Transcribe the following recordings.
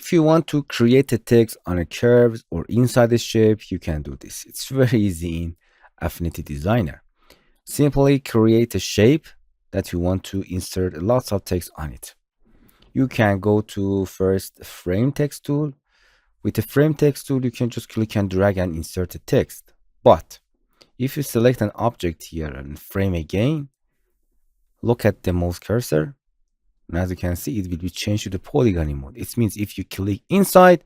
if you want to create a text on a curve or inside a shape, you can do this. It's very easy in Affinity Designer. Simply create a shape that you want to insert lots of text on it. You can go to first frame text tool. With the frame text tool, you can just click and drag and insert a text. But if you select an object here and frame again, look at the mouse cursor. And as you can see, it will be changed to the polygon mode. It means if you click inside,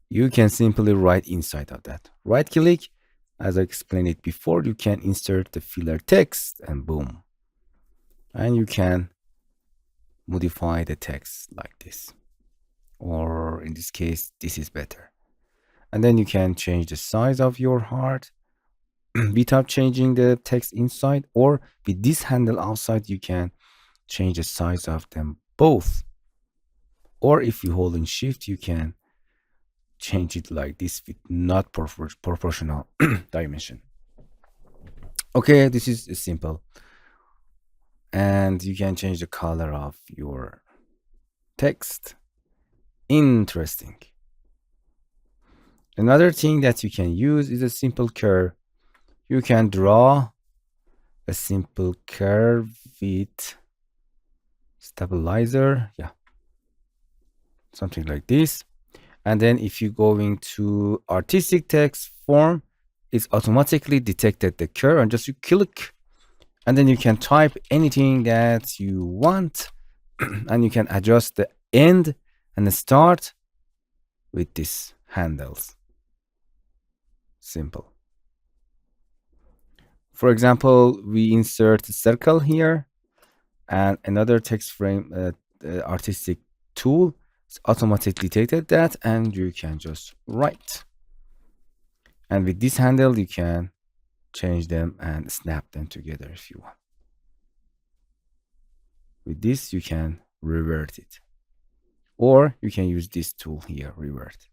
you can simply write inside of that. Right click, as I explained it before, you can insert the filler text and boom. And you can modify the text like this. Or in this case, this is better. And then you can change the size of your heart without changing the text inside, or with this handle outside, you can change the size of them both. Or if you hold in shift, you can change it like this with not proportional dimension. Okay, this is simple. And you can change the color of your text. Interesting. Another thing that you can use is a simple curve. You can draw a simple curve with stabilizer, yeah, something like this. And then if you go into artistic text form, it's automatically detected the curve, and just you click, and then you can type anything that you want, and you can adjust the end and the start with these handles. Simple. For example, we insert a circle here, and another text frame artistic tool automatically detected that, and you can just write. And with this handle, you can change them and snap them together if you want. With this, you can revert it, or you can use this tool here, revert.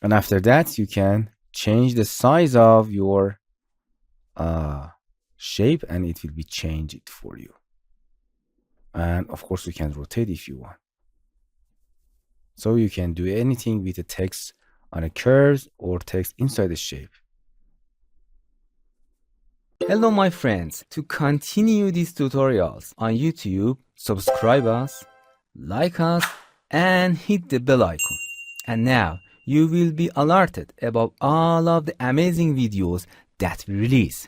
And after that, you can change the size of your shape, and it will be changed it for you. And of course, you can rotate if you want. So you can do anything with the text on a curve or text inside the shape. Hello my friends, to continue these tutorials on YouTube, subscribe us, like us, and hit the bell icon. And now you will be alerted about all of the amazing videos that we release.